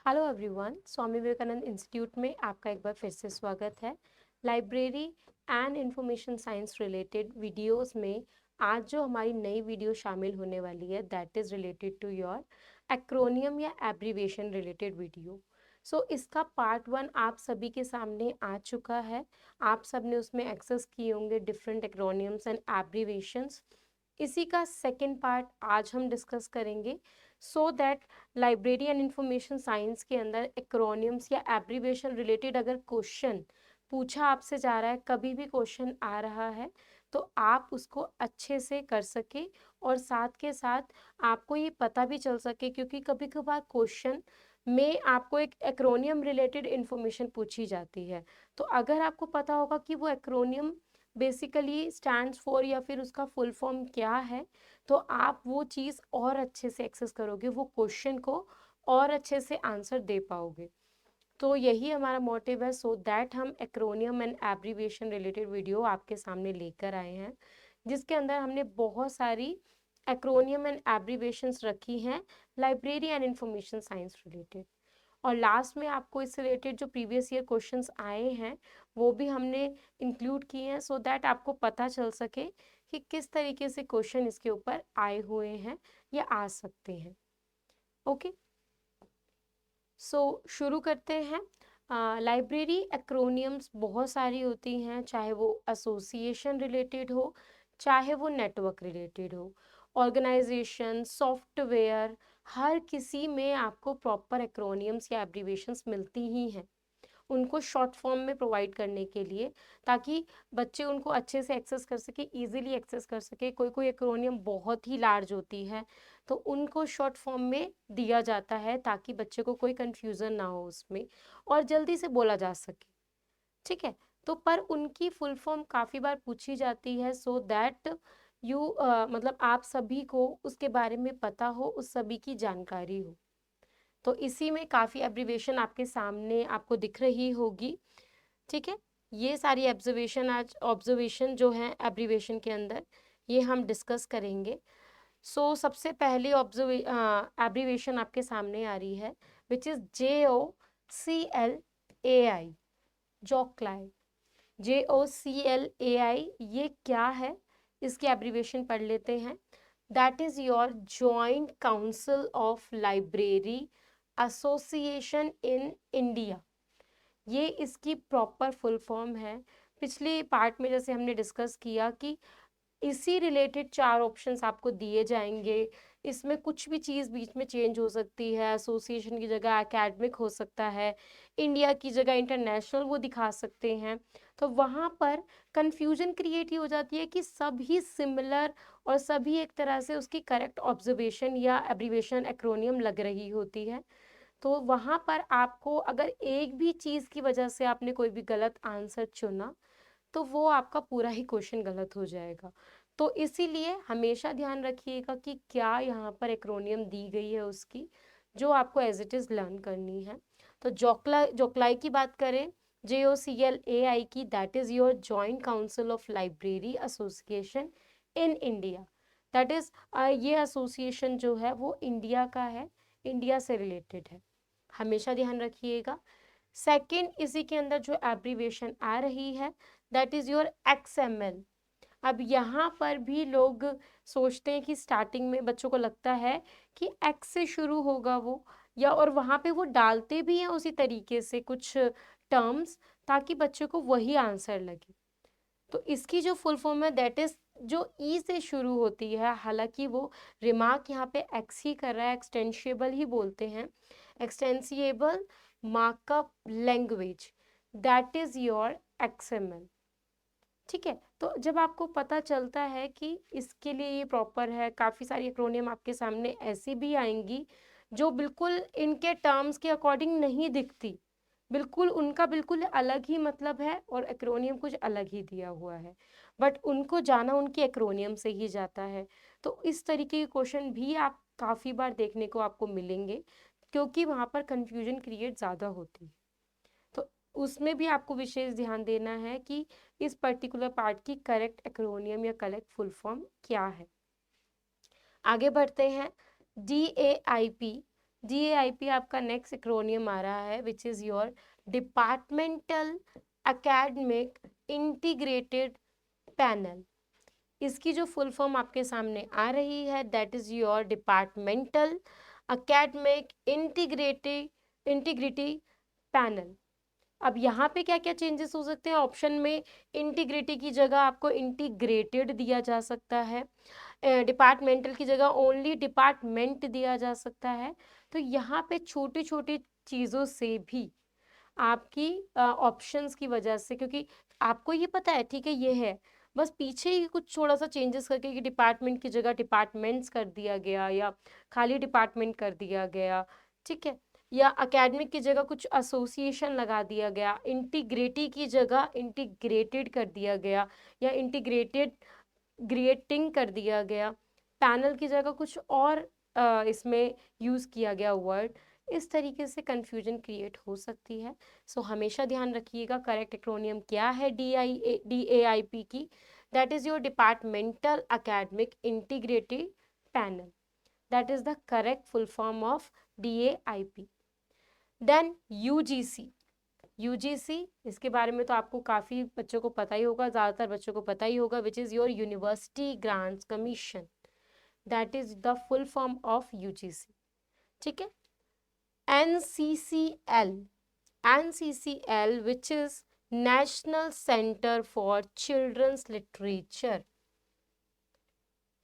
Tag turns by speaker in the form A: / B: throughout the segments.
A: Hello everyone, Swami Vivekananda institute में आपका एक बार फिर से स्वागत है। Library and information science related videos में आज जो हमारी नई वीडियो शामिल होने वाली है that is related to your acronym या एब्रीविएशन रिलेटेड वीडियो। सो इसका पार्ट 1 आप सभी के सामने आ चुका है। आप सब ने उसमें एक्सेस किए होंगे डिफरेंट एक्रोनियम्स एंड एब्रीविएशंस। इसी का सेकेंड पार्ट आज हम डिस्कस करेंगे so that library and information science के अंदर एक्रोनियम्स या एब्रीविएशन रिलेटेड अगर क्वेश्चन पूछा आपसे जा रहा है, कभी भी क्वेश्चन आ रहा है तो आप उसको अच्छे से कर सके और साथ के साथ आपको ये पता भी चल सके, क्योंकि कभी कभार क्वेश्चन में आपको एक एक्रोनियम रिलेटेड इंफॉर्मेशन पूछी जाती है। तो अगर आपको पता होगा कि वो एक्रोनियम बेसिकली स्टैंड्स फॉर या फिर उसका फुल फॉर्म क्या है, तो आप वो चीज़ और अच्छे से एक्सेस करोगे, वो क्वेश्चन को और अच्छे से आंसर दे पाओगे। तो यही हमारा मोटिव है, सो दैट हम acromion and abbreviation related video आपके सामने लेकर आए हैं, जिसके अंदर हमने बहुत सारी एक्रोनियम एंड एब्रीविएशंस रखी हैं library and information science related. और लास्ट में आपको इससे रिलेटेड जो प्रीवियस ईयर क्वेश्चंस आए हैं वो भी हमने इंक्लूड किए हैं, सो दैट आपको पता चल सके कि किस तरीके से क्वेश्चन इसके ऊपर आए हुए हैं या आ सकते हैं। ओके, सो शुरू करते हैं। लाइब्रेरी एक्रोनियम्स बहुत सारी होती हैं, चाहे वो एसोसिएशन रिलेटेड हो, चाहे वो नेटवर्क रिलेटेड हो, ऑर्गेनाइजेशन, सॉफ्टवेयर, हर किसी में आपको प्रॉपर एक्रोनियम्स या एब्रीविएशंस मिलती ही हैं उनको शॉर्ट फॉर्म में प्रोवाइड करने के लिए, ताकि बच्चे उनको अच्छे से एक्सेस कर सके, इजीली एक्सेस कर सके। कोई कोई एक्रोनियम बहुत ही लार्ज होती है तो उनको शॉर्ट फॉर्म में दिया जाता है ताकि बच्चे को कोई कंफ्यूजन ना हो उसमें और जल्दी से बोला जा सके। ठीक है, तो पर उनकी फुल फॉर्म काफ़ी बार पूछी जाती है, सो दैट यू मतलब आप सभी को उसके बारे में पता हो, उस सभी की जानकारी हो। तो इसी में काफ़ी एब्रीविएशन आपके सामने आपको दिख रही होगी। ठीक है, ये सारी ऑब्जर्वेशन जो है एब्रीविएशन के अंदर ये हम डिस्कस करेंगे। सो सबसे पहली एब्रीविएशन आपके सामने आ रही है विच इज़ JOCLAI, जोक्लाई। JOCLAI ये क्या है, इसकी एब्रीविएशन पढ़ लेते हैं। That is your joint council of library association in India. ये इसकी प्रॉपर फुल फॉर्म है। पिछले पार्ट में जैसे हमने डिस्कस किया कि इसी रिलेटेड 4 ऑप्शंस आपको दिए जाएंगे, इसमें कुछ भी चीज़ बीच में चेंज हो सकती है। एसोसिएशन की जगह एकेडमिक हो सकता है, इंडिया की जगह इंटरनेशनल वो दिखा सकते हैं। तो वहाँ पर कन्फ्यूजन क्रिएट ही हो जाती है कि सभी सिमिलर और सभी एक तरह से उसकी करेक्ट ऑब्जर्वेशन या एब्रीविएशन एक्रोनियम लग रही होती है। तो वहाँ पर आपको अगर एक भी चीज़ की वजह से आपने कोई भी गलत आंसर चुना तो वो आपका पूरा ही क्वेश्चन गलत हो जाएगा। तो इसीलिए हमेशा ध्यान रखिएगा कि क्या यहाँ पर एक्रोनियम दी गई है उसकी, जो आपको एज इट इज़ लर्न करनी है। तो जोक्लाई की बात करें, JOCLAI की, that is your joint council of library association in India. That is ये एसोसिएशन जो है वो इंडिया का है, इंडिया से रिलेटेड है, हमेशा ध्यान रखिएगा। सेकंड, इसी के अंदर जो एब्रीविएशन आ रही है दैट इज़ योर XML। अब यहाँ पर भी लोग सोचते हैं कि स्टार्टिंग में बच्चों को लगता है कि एक्स से शुरू होगा वो, या और वहाँ पे वो डालते भी हैं उसी तरीके से कुछ टर्म्स ताकि बच्चे को वही आंसर लगे। तो इसकी जो फुल फॉर्म है दैट इज जो ई से शुरू होती है, हालांकि वो रिमार्क यहाँ पे एक्स ही कर रहा है, एक्सटेंशिएबल ही बोलते हैं, extensible markup language, that is your XML। ठीक है, तो जब आपको पता चलता है कि इसके लिए ये प्रॉपर है, काफ़ी सारी एक्रोनियम आपके सामने ऐसी भी आएंगी जो बिल्कुल इनके टर्म्स के अकॉर्डिंग नहीं दिखती, बिल्कुल उनका बिल्कुल अलग ही मतलब है और एक्रोनियम कुछ अलग ही दिया हुआ है, बट उनको जाना उनकी एक्रोनियम से ही जाता है। तो इस तरीके के क्वेश्चन भी आप काफ़ी बार देखने को आपको मिलेंगे, क्योंकि वहाँ पर कन्फ्यूजन क्रिएट ज़्यादा होती है। तो उसमें भी आपको विशेष ध्यान देना है कि इस पर्टिकुलर पार्ट की करेक्ट एक्रोनियम या करेक्ट फुल फॉर्म क्या है। आगे बढ़ते हैं। DAIP, DAIP आपका नेक्स्ट एक्रोनियम आ रहा है which is your departmental academic integrated panel. इसकी जो फुल फॉर्म आपके सामने आ रही है that is your departmental academic integrity panel. अब यहाँ पे क्या क्या चेंजेस हो सकते हैं? ऑप्शन में इंटीग्रिटी की जगह आपको इंटीग्रेटेड दिया जा सकता है, डिपार्टमेंटल की जगह ओनली डिपार्टमेंट दिया जा सकता है। तो यहाँ पे छोटी छोटी चीज़ों से भी आपकी ऑप्शंस की वजह से, क्योंकि आपको ये पता है ठीक है ये है, बस पीछे ही कुछ थोड़ा सा चेंजेस करके कि डिपार्टमेंट की जगह डिपार्टमेंट्स कर दिया गया या खाली डिपार्टमेंट कर दिया गया, ठीक है, या एकेडमिक की जगह कुछ एसोसिएशन लगा दिया गया, इंटीग्रेटी की जगह इंटीग्रेटेड कर दिया गया या इंटीग्रेटेड ग्रेटिंग कर दिया गया, पैनल की जगह कुछ और इसमें यूज़ किया गया वर्ड, इस तरीके से कंफ्यूजन क्रिएट हो सकती है। सो हमेशा ध्यान रखिएगा करेक्ट एक्रोनियम क्या है DAIP की, that is your departmental academic integrated panel, that is the correct full form of DAIP। Then UGC, इसके बारे में तो आपको काफ़ी बच्चों को पता ही होगा, ज़्यादातर बच्चों को पता ही होगा, विच is your university grants commission, that is the full form of UGC, ठीक है। NCCL which is National Center for Children's Literature,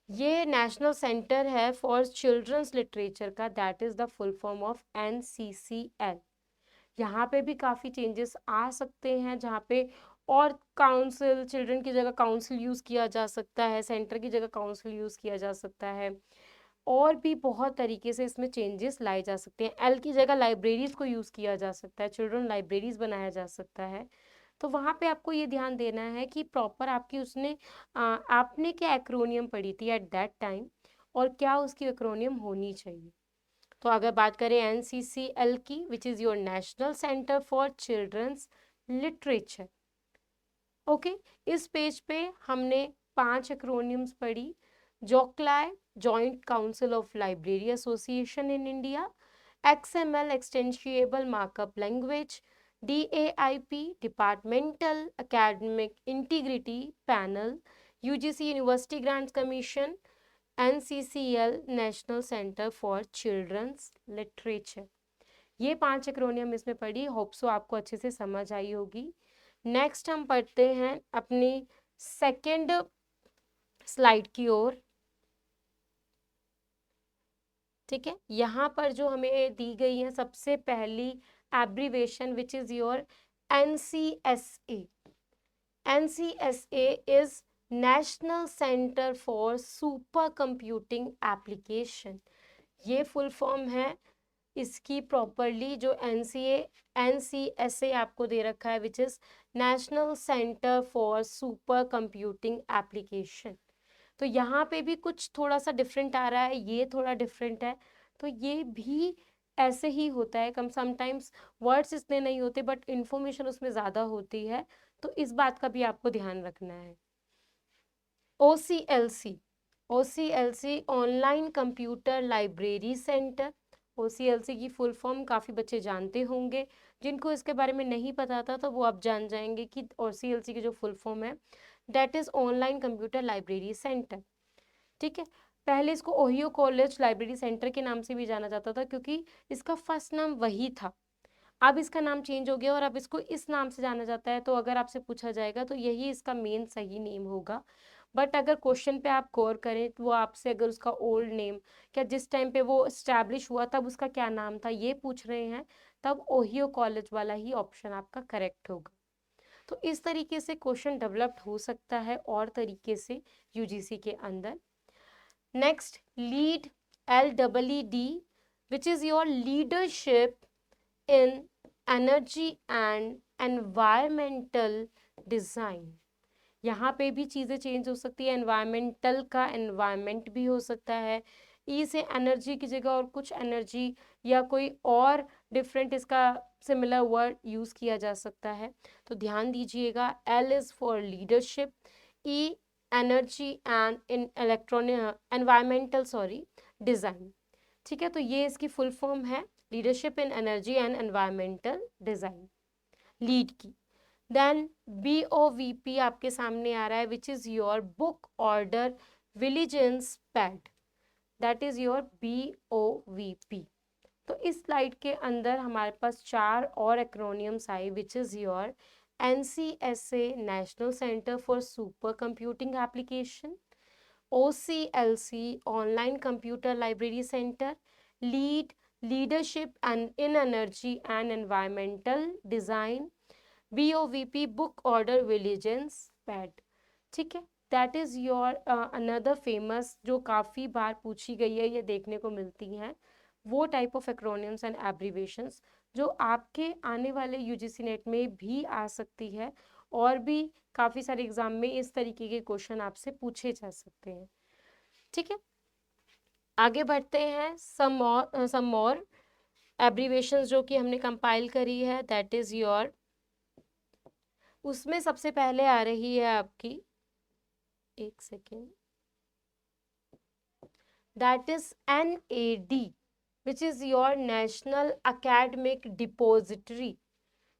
A: ये नेशनल सेंटर है फॉर चिल्ड्रंस लिटरेचर का, that is the full form of NCCL। यहाँ पे भी काफ़ी changes आ सकते हैं, जहाँ पे और काउंसिल, चिल्ड्रन की जगह काउंसिल यूज़ किया जा सकता है, सेंटर की जगह काउंसिल यूज़ किया जा सकता है, और भी बहुत तरीके से इसमें चेंजेस लाए जा सकते हैं। एल की जगह लाइब्रेरीज को यूज़ किया जा सकता है, चिल्ड्रन लाइब्रेरीज बनाया जा सकता है। तो वहाँ पे आपको ये ध्यान देना है कि प्रॉपर आपकी उसने आपने क्या एक्रोनियम पढ़ी थी एट दैट टाइम और क्या उसकी एक्रोनियम होनी चाहिए। तो अगर बात करें NCCL की which is your national centre for children's literature, okay, इस पेज पे हमने 5 एक्रोनियम्स पढ़ी। जोक्लाई, joint council of library association in India, XML extensible markup language, DAIP departmental academic integrity panel, UGC university grants commission, NCCL national centre for children's literature. ये 5 acromion इसमें पढ़ी, hope so आपको अच्छे से समझ आई होगी। नेक्स्ट हम पढ़ते हैं अपनी सेकेंड स्लाइड की ओर, ठीक है। यहाँ पर जो हमें दी गई है सबसे पहली abbreviation which is your NCSA। NCSA is national centre for super computing application. ये फुल फॉर्म है इसकी प्रॉपरली, जो NCSA आपको दे रखा है which is national centre for super computing application. तो यहाँ पे भी कुछ थोड़ा सा डिफरेंट आ रहा है, ये थोड़ा डिफरेंट है, तो ये भी ऐसे ही होता है, कम समटाइम्स वर्ड्स इतने नहीं होते बट इंफॉर्मेशन उसमें ज़्यादा होती है, तो इस बात का भी आपको ध्यान रखना है। OCLC online computer library centre. OCLC की फुल फॉर्म काफ़ी बच्चे जानते होंगे, जिनको इसके बारे में नहीं पता था तो वो अब जान जाएंगे कि OCLC की जो फुल फॉर्म है that is online computer library centre, ठीक है। पहले इसको ओहियो कॉलेज लाइब्रेरी सेंटर के नाम से भी जाना जाता था क्योंकि इसका फर्स्ट नाम वही था, अब इसका नाम चेंज हो गया और अब इसको इस नाम से जाना जाता है। तो अगर आपसे पूछा जाएगा तो यही इसका मेन सही नेम होगा, बट अगर क्वेश्चन पे आप गौर करें तो वो आपसे अगर उसका ओल्ड नेम, क्या जिस टाइम पे वो इस्टेब्लिश हुआ तब उसका क्या नाम था ये पूछ रहे हैं, तब ओहियो कॉलेज वाला ही ऑप्शन आपका करेक्ट होगा। तो इस तरीके से क्वेश्चन डेवलप्ड हो सकता है और तरीके से UGC के अंदर। Next lead, LEED which is your leadership in energy and environmental design. यहाँ पे भी चीज़ें चेंज हो सकती है, एनवायरमेंटल का एनवायरमेंट भी हो सकता है, ई से एनर्जी की जगह और कुछ एनर्जी या कोई और डिफरेंट इसका सिमिलर वर्ड यूज़ किया जा सकता है। तो ध्यान दीजिएगा, L is for leadership, E energy and in electronic environmental design, ठीक है, तो ये इसकी फुल फॉर्म है leadership in energy and environmental design, LEED की। देन BOVP आपके सामने आ रहा है, which is your book order vigilance pad, that is your BOVP। तो इस स्लाइड के अंदर हमारे पास 4 और एक्रोनियम्स आए, which is your NCSA national centre for super computing application, OCLC online computer library centre, LEED leadership and in energy and environmental design, BOVP book order vigilance pad. ठीक है, that is your another famous जो काफ़ी बार पूछी गई है, ये देखने को मिलती हैं, वो type of acronyms and abbreviations जो आपके आने वाले UGC नेट में भी आ सकती है, और भी काफ़ी सारे एग्जाम में इस तरीके के क्वेश्चन आपसे पूछे जा सकते हैं। ठीक है, आगे बढ़ते हैं। सम मोर एब्रीवेशंस जो कि हमने कंपाइल करी है, दैट इज योर, उसमें सबसे पहले आ रही है आपकी, एक second, that is NAD which is your national academic depository.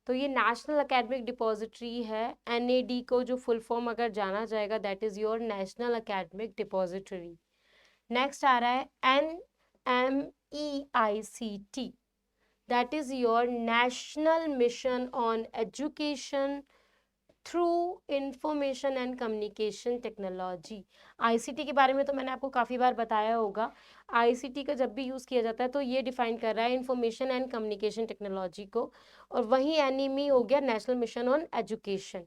A: तो ये नेशनल अकेडमिक डिपॉजिटरी है। NAD को जो फुल फॉर्म अगर जाना जाएगा, that is your national academic depository. Next आ रहा है NMEICT, that is your national mission on education through information and communication technology. ICT के बारे में तो मैंने आपको काफ़ी बार बताया होगा। ICT का जब भी यूज़ किया जाता है तो ये डिफाइन कर रहा है इंफॉर्मेशन एंड कम्युनिकेशन टेक्नोलॉजी को, और वहीं NME हो गया नेशनल मिशन ऑन एजुकेशन।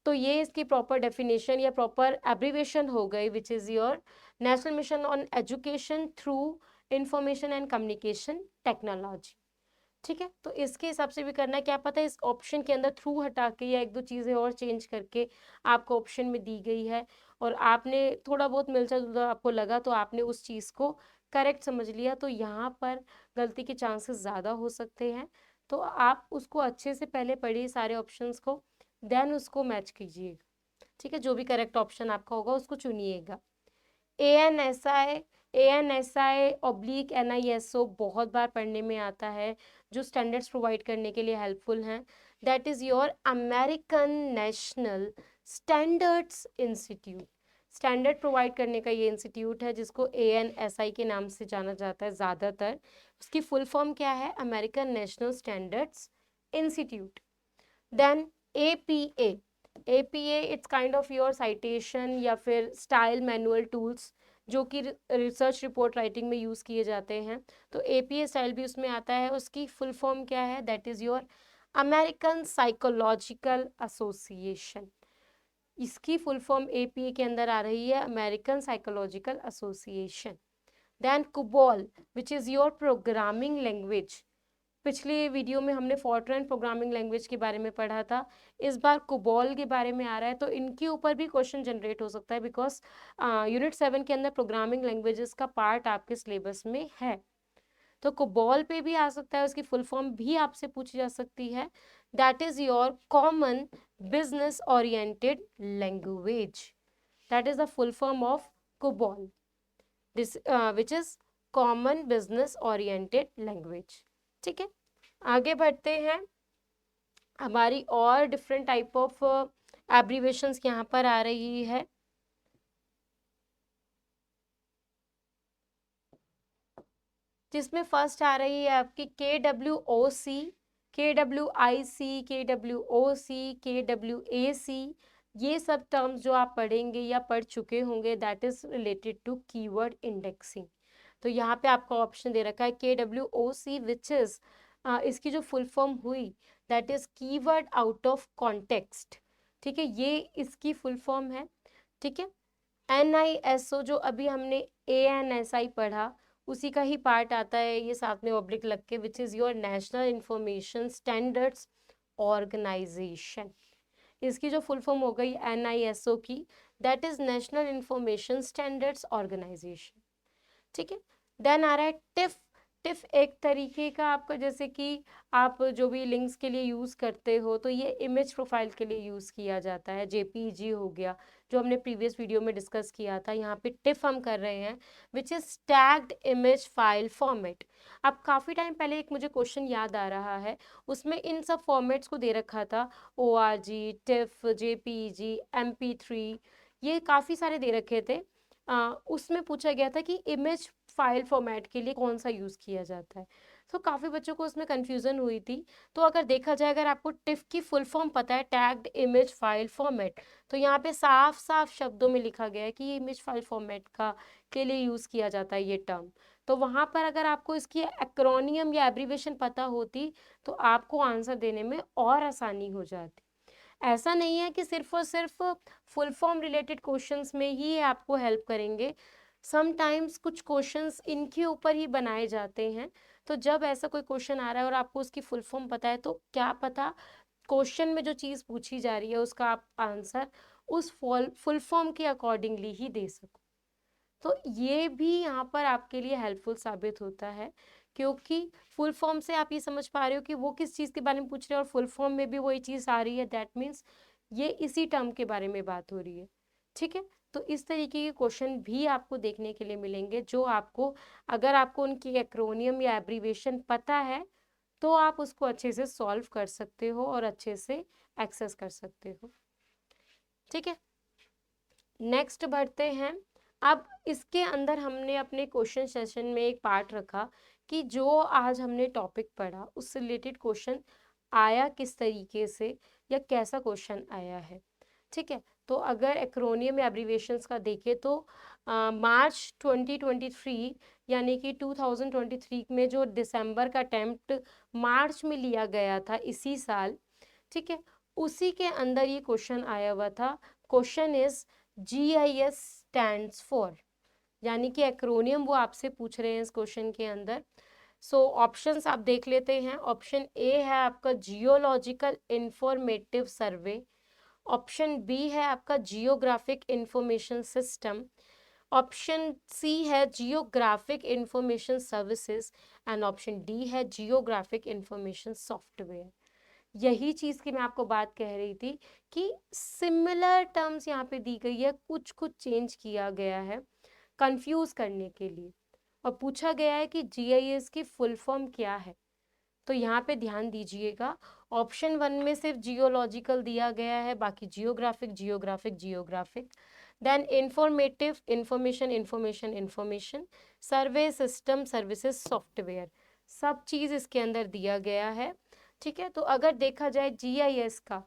A: तो ये इसकी प्रॉपर डेफिनेशन या प्रॉपर एब्रीवेशन हो गई, विच is your national mission on education through information and communication technology. ठीक है, तो इसके हिसाब से भी करना है, क्या पता है इस ऑप्शन के अंदर थ्रू हटा के या एक दो चीज़ें और चेंज करके आपको ऑप्शन में दी गई है, और आपने थोड़ा बहुत मिलता जुलता आपको लगा तो आपने उस चीज़ को करेक्ट समझ लिया, तो यहाँ पर गलती के चांसेस ज़्यादा हो सकते हैं। तो आप उसको अच्छे से पहले पढ़िए सारे ऑप्शंस को, देन उसको मैच कीजिएगा। ठीक है, जो भी करेक्ट ऑप्शन आपका होगा उसको चुनिएगा। ANSI/NISO बहुत बार पढ़ने में आता है, जो स्टैंडर्ड्स प्रोवाइड करने के लिए हेल्पफुल हैं। That is your American National Standards institute. Standard provide करने का ये इंस्टीट्यूट है, जिसको ANSI के नाम से जाना जाता है ज़्यादातर। उसकी फुल फॉर्म क्या है? American National Standards Institute. Then APA it's kind of your citation या फिर स्टाइल मैनुअल टूल्स, जो कि रिसर्च रिपोर्ट राइटिंग में यूज़ किए जाते हैं। तो APA स्टाइल भी उसमें आता है। उसकी फुल फॉर्म क्या है? That is your American psychological association. इसकी फुल फॉर्म APA के अंदर आ रही है, American psychological association. Then COBOL which is your programming language. पिछले वीडियो में हमने फॉर्ट्रन प्रोग्रामिंग लैंग्वेज के बारे में पढ़ा था, इस बार कुबॉल के बारे में आ रहा है। तो इनके ऊपर भी क्वेश्चन जनरेट हो सकता है, बिकॉज यूनिट 7 के अंदर प्रोग्रामिंग लैंग्वेजेस का पार्ट आपके सिलेबस में है। तो कुबॉल पे भी आ सकता है, उसकी फुल फॉर्म भी आपसे पूछी जा सकती है। That is your common business oriented language. That is the full form of COBOL, this which is common business oriented language. ठीक है, आगे बढ़ते हैं। हमारी और डिफरेंट टाइप ऑफ एब्रीवेशंस यहाँ पर आ रही है। जिसमें फर्स्ट आ रही है आपकी KWOC, KWIC, KWOC, KWAC। ये सब टर्म्स जो आप पढ़ेंगे या पढ़ चुके होंगे, that is related to keyword indexing. तो यहाँ पे आपका ऑप्शन दे रखा है KWOC, विच इज इसकी जो फुल फॉर्म हुई, that is keyword out of context. ठीक है, ये इसकी फुल फॉर्म है। ठीक है, NISO जो अभी हमने ANSI पढ़ा, उसी का ही पार्ट आता है ये साथ में ऑब्लिक लग के, which is your National Information Standards Organization. इसकी जो फुल फॉर्म हो गई NISO की, that is National Information Standards Organization. ठीक है, देन आ रहा है टिफ। टिफ एक तरीके का आपका, जैसे कि आप जो भी लिंक्स के लिए यूज़ करते हो, तो ये इमेज प्रोफाइल के लिए यूज़ किया जाता है। JPEG हो गया, जो हमने प्रीवियस वीडियो में डिस्कस किया था। यहाँ पे टिफ हम कर रहे हैं which is tagged image file format. अब काफ़ी टाइम पहले एक मुझे क्वेश्चन याद आ रहा है, उसमें इन सब फॉर्मेट्स को दे रखा था, ORG, टिफ, JPEG, MP3, ये काफ़ी सारे दे रखे थे। उसमें पूछा गया था कि इमेज फाइल फॉर्मेट के लिए कौन सा यूज़ किया जाता है। तो काफ़ी बच्चों को उसमें कन्फ्यूज़न हुई थी। तो अगर देखा जाए, अगर आपको टिफ की फुल फॉर्म पता है, टैग्ड इमेज फाइल फॉर्मेट, तो यहाँ पे साफ साफ शब्दों में लिखा गया है कि ये इमेज फाइल फॉर्मेट का के लिए यूज़ किया जाता है ये टर्म। तो वहाँ पर अगर आपको इसकी एक्रोनियम या एब्रीवेशन पता होती तो आपको आंसर देने में और आसानी हो जाती। ऐसा नहीं है कि सिर्फ और सिर्फ फुल फॉर्म रिलेटेड क्वेश्चंस में ही आपको हेल्प करेंगे, समटाइम्स कुछ क्वेश्चंस इनके ऊपर ही बनाए जाते हैं। तो जब ऐसा कोई क्वेश्चन आ रहा है और आपको उसकी फुल फॉर्म पता है, तो क्या पता क्वेश्चन में जो चीज़ पूछी जा रही है उसका आप आंसर उस फुल फॉर्म के अकॉर्डिंगली ही दे सको। तो ये भी यहाँ पर आपके लिए हेल्पफुल साबित होता है, क्योंकि फुल फॉर्म से आप ये समझ पा रहे हो कि वो किस चीज़ के बारे में पूछ रहे हैं और फुल फॉर्म में भी वही चीज़ आ रही है, दैट मीन्स ये इसी टर्म के बारे में बात हो रही है। ठीक है, तो इस तरीके के क्वेश्चन भी आपको देखने के लिए मिलेंगे, जो आपको, अगर आपको उनकी एक्रोनियम या एब्रीवेशन पता है तो आप उसको अच्छे से सॉल्व कर सकते हो और अच्छे से एक्सेस कर सकते हो। ठीक है, नेक्स्ट बढ़ते हैं। अब इसके अंदर हमने अपने क्वेश्चन सेशन में एक पार्ट रखा कि जो आज हमने टॉपिक पढ़ा उससे रिलेटेड क्वेश्चन आया किस तरीके से या कैसा क्वेश्चन आया है। ठीक है, तो अगर एक्रोनियम या एब्रीवेशंस का देखें तो मार्च 2023 यानी कि 2023 में जो दिसंबर का अटेम्प्ट मार्च में लिया गया था इसी साल, ठीक है, उसी के अंदर ये क्वेश्चन आया हुआ था। Question is GIS stands for, यानी कि एक्रोनियम वो आपसे पूछ रहे हैं इस क्वेश्चन के अंदर। सो ऑप्शंस आप देख लेते हैं। ऑप्शन ए है आपका geological informative survey, option B है आपका geographic information system, option C है geographic information services and option D है जियोग्राफिक इंफॉर्मेशन सॉफ्टवेयर। यही चीज़ की मैं आपको बात कह रही थी कि सिमिलर टर्म्स यहाँ पे दी गई है, कुछ कुछ चेंज किया गया है कंफ्यूज करने के लिए, और पूछा गया है कि GIS की फुल फॉर्म क्या है। तो यहाँ पे ध्यान दीजिएगा, ऑप्शन 1 में सिर्फ जियोलॉजिकल दिया गया है, बाकी geographic geographic geographic, then informative information information information, survey system services software, सब चीज़ इसके अंदर दिया गया है। ठीक है, तो अगर देखा जाए GIS का,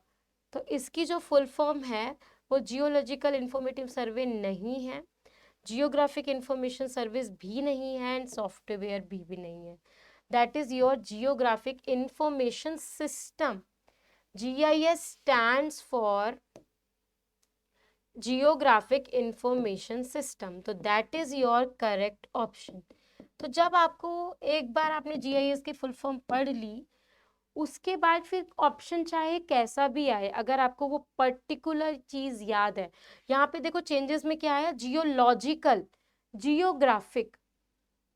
A: तो इसकी जो फुल फॉर्म है वो जियोलॉजिकल इंफॉर्मेटिव सर्वे नहीं है, जियोग्राफिक इंफॉर्मेशन सर्विस भी नहीं है एंड सॉफ्टवेयर भी नहीं है। That is your geographic information system. GIS stands for geographic information system, तो that is your correct option. तो जब आपको एक बार आपने GIS की फुल फॉर्म पढ़ ली, उसके बाद फिर ऑप्शन चाहे कैसा भी आए, अगर आपको वो पर्टिकुलर चीज याद है, यहाँ पे देखो चेंजेस में क्या आया, जियोलॉजिकल जियोग्राफिक,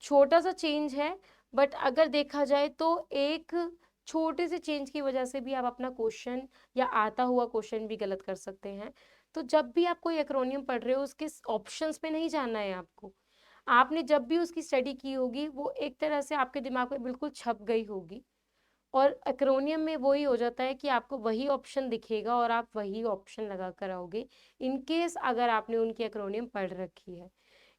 A: छोटा सा चेंज है, बट अगर देखा जाए तो एक छोटे से चेंज की वजह से भी आप अपना क्वेश्चन या आता हुआ क्वेश्चन भी गलत कर सकते हैं। तो जब भी आप कोई एक्रोनियम पढ़ रहे हो, उसके ऑप्शंस पे नहीं जाना है आपको, आपने जब भी उसकी स्टडी की होगी वो एक तरह से आपके दिमाग में बिल्कुल छप गई होगी, और एक्रोनियम में वही हो जाता है कि आपको वही ऑप्शन दिखेगा और आप वही ऑप्शन लगा कर आओगे, इन केस अगर आपने उनकी एक्रोनियम पढ़ रखी है।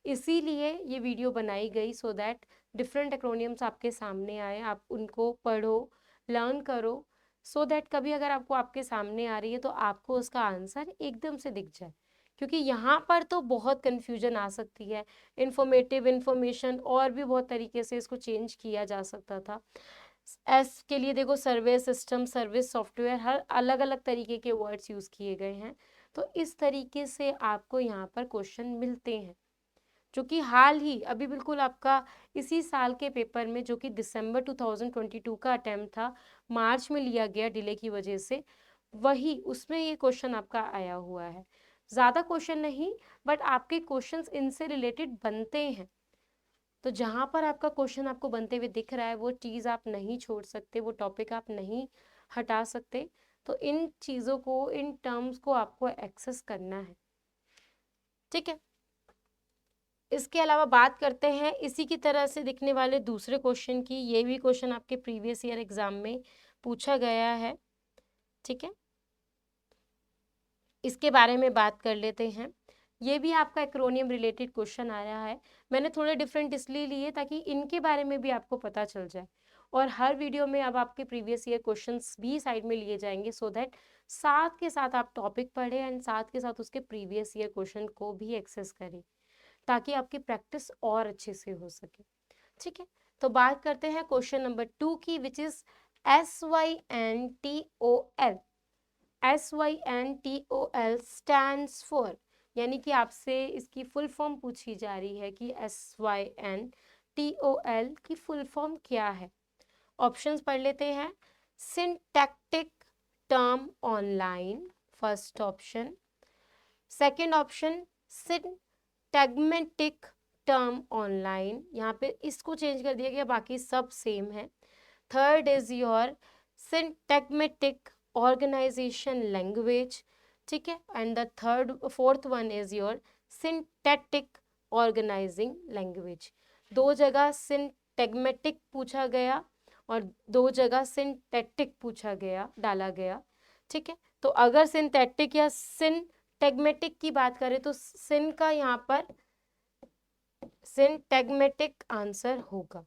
A: इसीलिए ये वीडियो बनाई गई, सो दैट डिफरेंट एक्रोनियम्स आपके सामने आए, आप उनको पढ़ो, लर्न करो, सो दैट कभी अगर आपको आपके सामने आ रही है तो आपको उसका आंसर एकदम से दिख जाए। क्योंकि यहाँ पर तो बहुत कन्फ्यूजन आ सकती है, इंफॉर्मेटिव इंफॉर्मेशन और भी बहुत तरीके से इसको चेंज किया जा सकता था। एस के लिए देखो सर्वे सिस्टम सर्विस सॉफ्टवेयर, हर अलग अलग तरीके के वर्ड्स यूज़ किए गए हैं। तो इस तरीके से आपको यहाँ पर क्वेश्चन मिलते हैं, जो कि हाल ही अभी बिल्कुल आपका इसी साल के पेपर में, जो कि दिसंबर 2022 का अटेम्प्ट था, मार्च में लिया गया डिले की वजह से, वही उसमें ये क्वेश्चन आपका आया हुआ है। ज़्यादा क्वेश्चन नहीं, बट आपके क्वेश्चंस इनसे रिलेटेड बनते हैं। तो जहाँ पर आपका क्वेश्चन आपको बनते हुए दिख रहा है, वो चीज़ आप नहीं छोड़ सकते, वो टॉपिक आप नहीं हटा सकते। तो इन चीज़ों को, इन टर्म्स को आपको एक्सेस करना है। ठीक है। इसके अलावा बात करते हैं इसी की तरह से दिखने वाले दूसरे क्वेश्चन की। ये भी क्वेश्चन आपके प्रीवियस ईयर एग्जाम में पूछा गया है। ठीक है, इसके बारे में बात कर लेते हैं। ये भी आपका एक्रोनियम रिलेटेड क्वेश्चन आ रहा है। मैंने थोड़े डिफरेंट इसलिए लिए ताकि इनके बारे में भी आपको पता चल जाए, और हर वीडियो में अब आपके प्रीवियस ईयर क्वेश्चंस भी साइड में लिए जाएंगे, सो दैट साथ के साथ आप टॉपिक पढ़ें एंड साथ के साथ उसके प्रीवियस ईयर क्वेश्चन को भी एक्सेस करें, ताकि आपकी प्रैक्टिस और अच्छे से हो सके। ठीक है, तो बात करते हैं क्वेश्चन नंबर 2 की, which is SYNTOL। SYNTOL stands for, यानी कि आपसे इसकी फुल फॉर्म पूछी जा रही है कि SYNTOL की फुल फॉर्म क्या है। ऑप्शंस पढ़ लेते हैं। Syntactic term online, first option. Second option syntagmatic term online, यहाँ पे इसको चेंज कर दिया गया, बाकी सब सेम है। Third is your syntagmatic organisation language. ठीक है, and the fourth one is your syntactic organising language. दो जगह सिंटैग्मेटिक पूछा गया और दो जगह सिंटैटिक पूछा गया, डाला गया। ठीक है, तो अगर सिंथेटिक या सिंटैग्मेटिक की बात करें तो सिन का यहाँ पर सिंटैग्मेटिक आंसर होगा,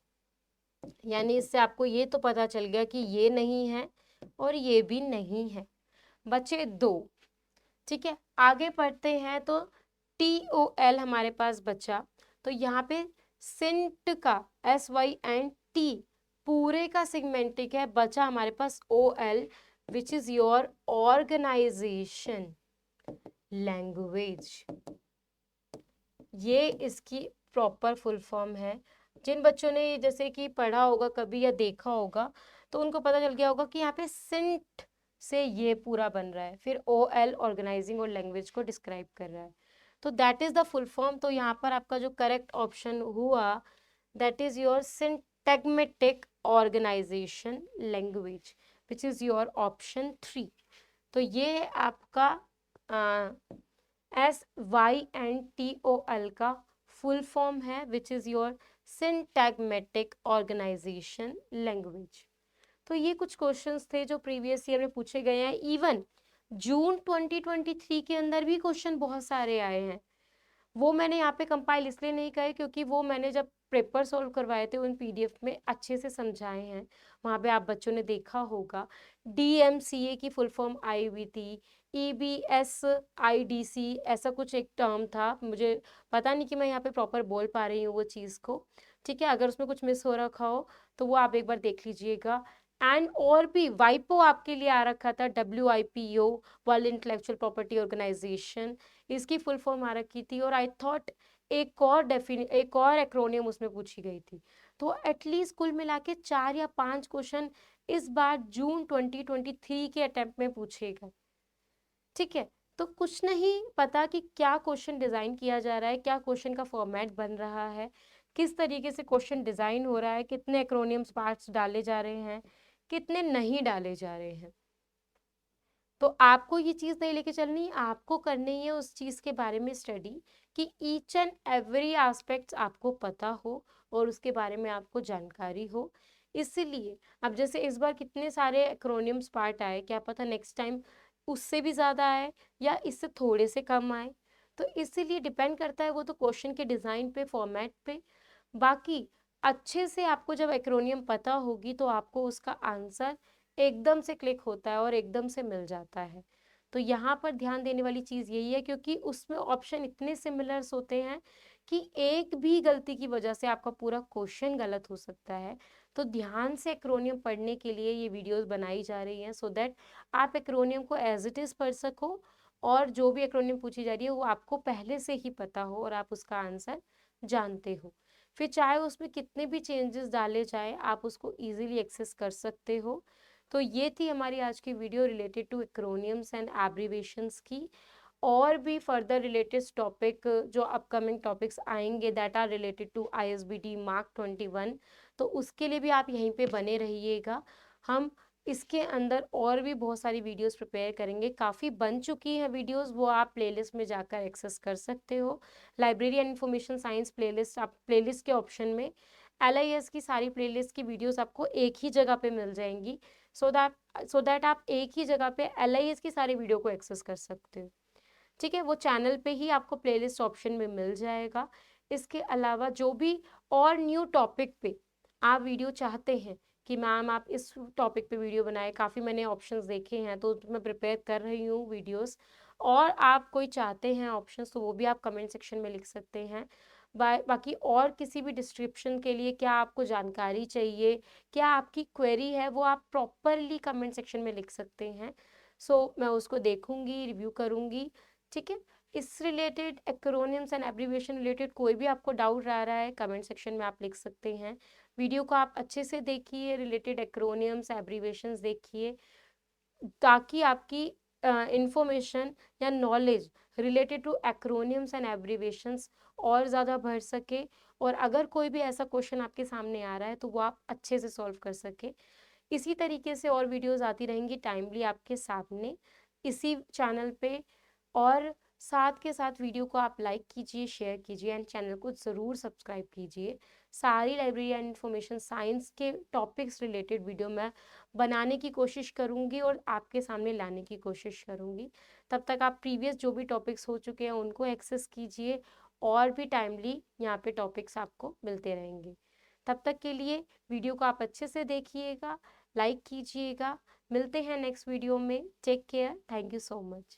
A: यानी इससे आपको ये तो पता चल गया कि ये नहीं है और ये भी नहीं है, बचे दो। ठीक है, आगे पढ़ते हैं तो TOL हमारे पास बचा, तो यहाँ पे सिंट का SYNT पूरे का सिग्मेंटिक है, बचा हमारे पास OL which is your organization language. ये इसकी प्रॉपर फुल फॉर्म है। जिन बच्चों ने जैसे कि पढ़ा होगा कभी या देखा होगा तो उनको पता चल गया होगा कि यहाँ पे सिंट से ये पूरा बन रहा है, फिर OL ऑर्गेनाइजिंग और लैंग्वेज को डिस्क्राइब कर रहा है, तो that is the full form. तो यहाँ पर आपका जो करेक्ट ऑप्शन हुआ that is your syntagmatic organisation language which is your option 3। तो ये आपका SYNTOL का फुल फॉर्म है which is your syntagmatic organisation language. तो ये कुछ क्वेश्चंस थे जो प्रीवियस ईयर में पूछे गए हैं। इवन जून 2023 के अंदर भी क्वेश्चन बहुत सारे आए हैं। वो मैंने यहाँ पे कंपाइल इसलिए नहीं करे क्योंकि वो मैंने जब पेपर सॉल्व करवाए थे उन PDF में अच्छे से समझाए हैं, वहाँ पे आप बच्चों ने देखा होगा। DMCA की फुल फॉर्म आई हुई थी, EBSIDC ऐसा कुछ एक टर्म था, मुझे पता नहीं कि मैं यहाँ पे प्रॉपर बोल पा रही हूँ वो चीज़ को। ठीक है, अगर उसमें कुछ मिस हो रखा हो तो वो आप एक बार देख लीजिएगा। एंड और भी वाइपो आपके लिए आ रखा था, WIPO World Intellectual Property Organization, इसकी फुल फॉर्म आ रखी थी। और आई थॉट एक और एक्रोनियम उसमें पूछी गई थी। तो एटलीस्ट कुल मिला के 4 या 5 क्वेश्चन इस बार जून 2023 के अटेम्प्ट में पूछेगा। ठीक है, तो कुछ नहीं पता कि क्या क्वेश्चन डिजाइन किया जा रहा है, क्या क्वेश्चन का फॉर्मेट बन रहा है, किस तरीके से क्वेश्चन डिजाइन हो रहा है, कितने एक्रोनियम्स पार्ट्स डाले जा रहे हैं, कितने नहीं डाले जा रहे हैं। तो आपको ये चीज़ नहीं लेके चलनी है, आपको करनी है उस चीज़ के बारे में स्टडी कि ईच एंड एवरी एस्पेक्ट्स आपको पता हो और उसके बारे में आपको जानकारी हो। इसीलिए अब जैसे इस बार कितने सारे एक्रोनियम्स पार्ट आए, क्या पता नेक्स्ट टाइम उससे भी ज़्यादा आए या इससे थोड़े से कम आए, तो इसीलिए डिपेंड करता है वो तो क्वेश्चन के डिज़ाइन पे, फॉर्मेट पे। बाकी अच्छे से आपको जब एक्रोनियम पता होगी तो आपको उसका आंसर एकदम से क्लिक होता है और एकदम से मिल जाता है। तो यहाँ पर ध्यान देने वाली चीज़ यही है क्योंकि उसमें ऑप्शन इतने सिमिलर्स होते हैं कि एक भी गलती की वजह से आपका पूरा क्वेश्चन गलत हो सकता है। तो ध्यान से एक्रोनियम पढ़ने के लिए ये वीडियोस बनाई जा रही हैं सो दैट आप एक्रोनियम को एज इट इज़ पढ़ सको और जो भी एक्रोनियम पूछी जा रही है वो आपको पहले से ही पता हो और आप उसका आंसर जानते हो। फिर चाहे उसमें कितने भी चेंजेस डाले जाए आप उसको इजीली एक्सेस कर सकते हो। तो ये थी हमारी आज की video related to acronyms and abbreviations की। और भी फर्दर रिलेटेड टॉपिक जो अपकमिंग टॉपिक्स आएंगे that are related to ISBT mark 21, तो उसके लिए भी आप यहीं पे बने रहिएगा। हम इसके अंदर और भी बहुत सारी वीडियोस प्रिपेयर करेंगे, काफ़ी बन चुकी हैं वीडियोस, वो आप प्लेलिस्ट में जाकर एक्सेस कर सकते हो। Library and information science playlist, आप प्लेलिस्ट के ऑप्शन में LIS की सारी प्लेलिस्ट की वीडियोस आपको एक ही जगह पे मिल जाएंगी, सो दैट आप एक ही जगह पे LIS की सारी वीडियो को एक्सेस कर सकते हो। ठीक है, वो चैनल पे ही आपको प्लेलिस्ट ऑप्शन में मिल जाएगा। इसके अलावा जो भी और न्यू टॉपिक पे आप वीडियो चाहते हैं कि मैम आप इस टॉपिक पे वीडियो बनाएं, काफ़ी मैंने ऑप्शंस देखे हैं तो मैं प्रिपेयर कर रही हूँ वीडियोस, और आप कोई चाहते हैं ऑप्शंस तो वो भी आप कमेंट सेक्शन में लिख सकते हैं। बाकी और किसी भी डिस्क्रिप्शन के लिए क्या आपको जानकारी चाहिए, क्या आपकी क्वेरी है, वो आप प्रॉपरली कमेंट सेक्शन में लिख सकते हैं। मैं उसको देखूंगी, रिव्यू करूंगी। ठीक है, इस related acronyms and abbreviation related कोई भी आपको डाउट आ रहा है कमेंट सेक्शन में आप लिख सकते हैं। वीडियो को आप अच्छे से देखिए, रिलेटेड एक्रोनिम्स एब्रीविएशंस देखिए, ताकि आपकी इंफॉर्मेशन या knowledge related to acronyms and abbreviations और ज़्यादा बढ़ सके, और अगर कोई भी ऐसा क्वेश्चन आपके सामने आ रहा है तो वो आप अच्छे से सॉल्व कर सके। इसी तरीके से और वीडियोस आती रहेंगी टाइमली आपके सामने इसी चैनल पे, और साथ के साथ वीडियो को आप लाइक कीजिए, शेयर कीजिए एंड चैनल को ज़रूर सब्सक्राइब कीजिए। सारी लाइब्रेरी एंड इंफॉर्मेशन साइंस के टॉपिक्स रिलेटेड वीडियो मैं बनाने की कोशिश करूँगी और आपके सामने लाने की कोशिश करूँगी। तब तक आप प्रीवियस जो भी टॉपिक्स हो चुके हैं उनको एक्सेस कीजिए, और भी टाइमली यहाँ पे टॉपिक्स आपको मिलते रहेंगे। तब तक के लिए वीडियो को आप अच्छे से देखिएगा, लाइक कीजिएगा। मिलते हैं नेक्स्ट वीडियो में। Take care, thank you so much.